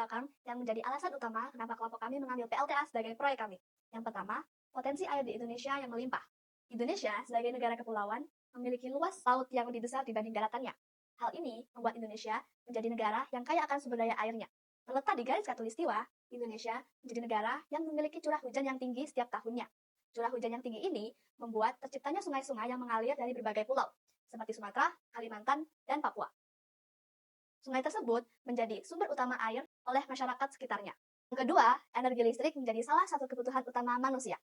belakang yang menjadi alasan utama kenapa kelompok kami mengambil PLTA sebagai proyek kami. Yang pertama, potensi air di Indonesia yang melimpah. Indonesia sebagai negara kepulauan memiliki luas laut yang lebih besar dibanding daratannya. Hal ini membuat Indonesia menjadi negara yang kaya akan sumber daya airnya. Terletak di garis khatulistiwa, Indonesia menjadi negara yang memiliki curah hujan yang tinggi setiap tahunnya. Curah hujan yang tinggi ini membuat terciptanya sungai-sungai yang mengalir dari berbagai pulau, seperti Sumatera, Kalimantan, dan Papua. Sungai tersebut menjadi sumber utama air oleh masyarakat sekitarnya. Yang kedua, energi listrik menjadi salah satu kebutuhan utama manusia.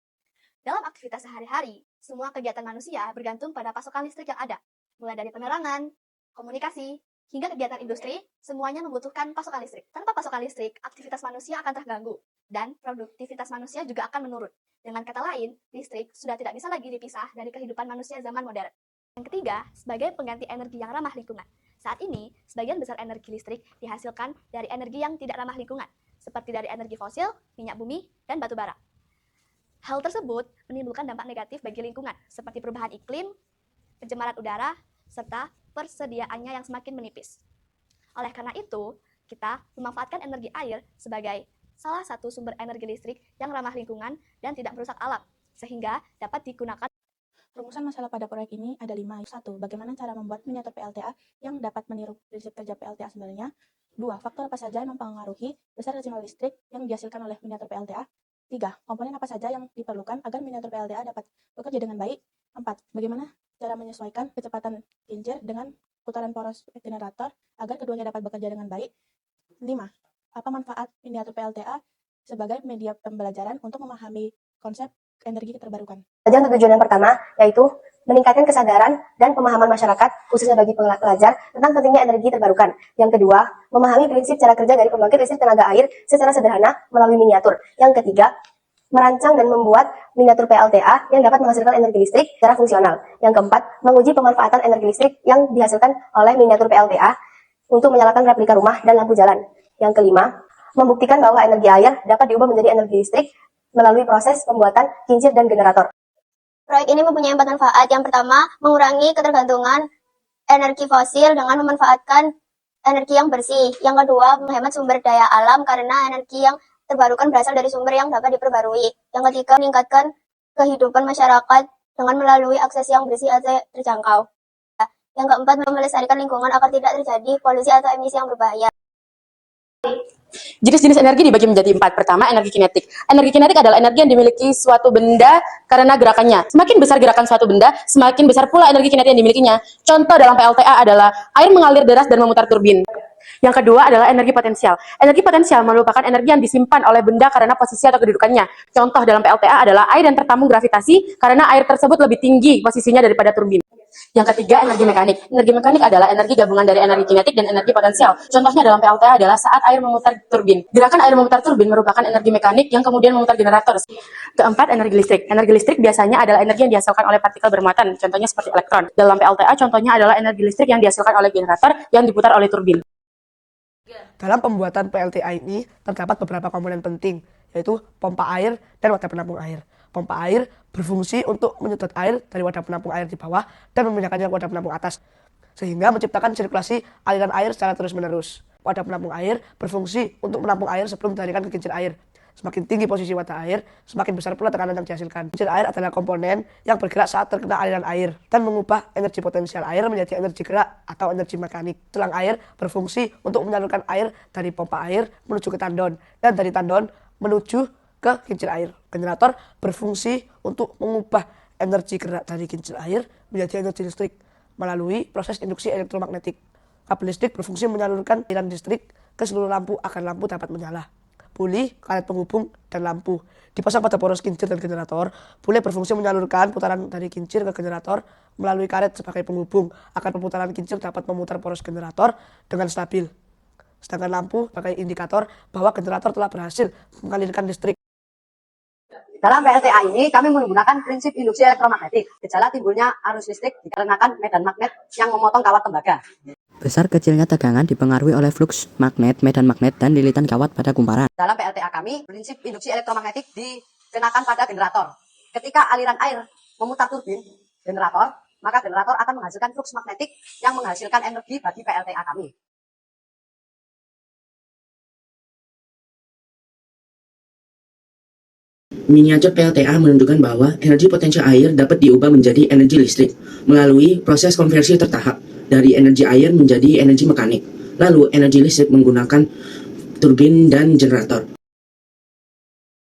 Dalam aktivitas sehari-hari, semua kegiatan manusia bergantung pada pasokan listrik yang ada. Mulai dari penerangan, komunikasi, hingga kegiatan industri, semuanya membutuhkan pasokan listrik. Tanpa pasokan listrik, aktivitas manusia akan terganggu, dan produktivitas manusia juga akan menurun. Dengan kata lain, listrik sudah tidak bisa lagi dipisah dari kehidupan manusia zaman modern. Yang ketiga, sebagai pengganti energi yang ramah lingkungan. Saat ini, sebagian besar energi listrik dihasilkan dari energi yang tidak ramah lingkungan, seperti dari energi fosil, minyak bumi, dan batu bara. Hal tersebut menimbulkan dampak negatif bagi lingkungan, seperti perubahan iklim, pencemaran udara, serta persediaannya yang semakin menipis. Oleh karena itu, kita memanfaatkan energi air sebagai salah satu sumber energi listrik yang ramah lingkungan dan tidak merusak alam, sehingga dapat digunakan. Rumusan masalah pada proyek ini ada 5. 1. Bagaimana cara membuat miniatur PLTA yang dapat meniru prinsip kerja PLTA sebenarnya? 2. Faktor apa saja yang mempengaruhi besar resimal listrik yang dihasilkan oleh miniatur PLTA? 3. Komponen apa saja yang diperlukan agar miniatur PLTA dapat bekerja dengan baik? 4. Bagaimana cara menyesuaikan kecepatan kincir dengan putaran poros generator agar keduanya dapat bekerja dengan baik? 5. Apa manfaat miniatur PLTA sebagai media pembelajaran untuk memahami konsep energi terbarukan? Untuk tujuan yang pertama, yaitu meningkatkan kesadaran dan pemahaman masyarakat, khususnya bagi pelajar, tentang pentingnya energi terbarukan. Yang kedua, memahami prinsip cara kerja dari pembangkit listrik tenaga air secara sederhana melalui miniatur. Yang ketiga, merancang dan membuat miniatur PLTA yang dapat menghasilkan energi listrik secara fungsional. Yang keempat, menguji pemanfaatan energi listrik yang dihasilkan oleh miniatur PLTA untuk menyalakan replika rumah dan lampu jalan. Yang kelima, membuktikan bahwa energi air dapat diubah menjadi energi listrik melalui proses pembuatan kincir dan generator. Proyek ini mempunyai 4 manfaat. Yang pertama, mengurangi ketergantungan energi fosil dengan memanfaatkan energi yang bersih. Yang kedua, menghemat sumber daya alam karena energi yang terbarukan berasal dari sumber yang dapat diperbarui. Yang ketiga, meningkatkan kehidupan masyarakat dengan melalui akses yang bersih atau terjangkau. Yang keempat, melestarikan lingkungan agar tidak terjadi polusi atau emisi yang berbahaya. Jenis-jenis energi dibagi menjadi 4. Pertama, energi kinetik. Energi kinetik adalah energi yang dimiliki suatu benda karena gerakannya. Semakin besar gerakan suatu benda, semakin besar pula energi kinetik yang dimilikinya. Contoh dalam PLTA adalah air mengalir deras dan memutar turbin. Yang kedua adalah energi potensial. Energi potensial merupakan energi yang disimpan oleh benda karena posisi atau kedudukannya. Contoh dalam PLTA adalah air yang tertampung gravitasi karena air tersebut lebih tinggi posisinya daripada turbin. Yang ketiga, energi mekanik. Energi mekanik adalah energi gabungan dari energi kinetik dan energi potensial. Contohnya dalam PLTA adalah saat air memutar turbin. Gerakan air memutar turbin merupakan energi mekanik yang kemudian memutar generator. Keempat, energi listrik. Energi listrik biasanya adalah energi yang dihasilkan oleh partikel bermuatan, contohnya seperti elektron. Dalam PLTA, contohnya adalah energi listrik yang dihasilkan oleh generator yang diputar oleh turbin. Dalam pembuatan PLTA ini terdapat beberapa komponen penting, yaitu pompa air dan wadah penampung air. Pompa air berfungsi untuk menyedot air dari wadah penampung air di bawah dan memindahkannya ke wadah penampung atas, sehingga menciptakan sirkulasi aliran air secara terus-menerus. Wadah penampung air berfungsi untuk menampung air sebelum dilarikan ke kincir air. Semakin tinggi posisi wadah air, semakin besar pula tekanan yang dihasilkan. Kincir air adalah komponen yang bergerak saat terkena aliran air dan mengubah energi potensial air menjadi energi gerak atau energi mekanik. Selang air berfungsi untuk menyalurkan air dari pompa air menuju ke tandon dan dari tandon menuju ke kincir air. Generator berfungsi untuk mengubah energi gerak dari kincir air menjadi energi listrik melalui proses induksi elektromagnetik. Kabel listrik berfungsi menyalurkan aliran listrik ke seluruh lampu agar lampu dapat menyala. Puli, karet penghubung, dan lampu dipasang pada poros kincir dan generator. Puli berfungsi menyalurkan putaran dari kincir ke generator melalui karet sebagai penghubung agar pemutaran kincir dapat memutar poros generator dengan stabil. Sedangkan lampu sebagai indikator bahwa generator telah berhasil mengalirkan listrik. Dalam PLTA ini, kami menggunakan prinsip induksi elektromagnetik. Gejala timbulnya arus listrik dikarenakan medan magnet yang memotong kawat tembaga. Besar kecilnya tegangan dipengaruhi oleh flux magnet, medan magnet, dan lilitan kawat pada kumparan. Dalam PLTA kami, prinsip induksi elektromagnetik dikenakan pada generator. Ketika aliran air memutar turbin generator, maka generator akan menghasilkan flux magnetik yang menghasilkan energi bagi PLTA kami. Miniatur PLTA menunjukkan bahwa energi potensial air dapat diubah menjadi energi listrik melalui proses konversi tertahap dari energi air menjadi energi mekanik. Lalu, energi listrik menggunakan turbin dan generator.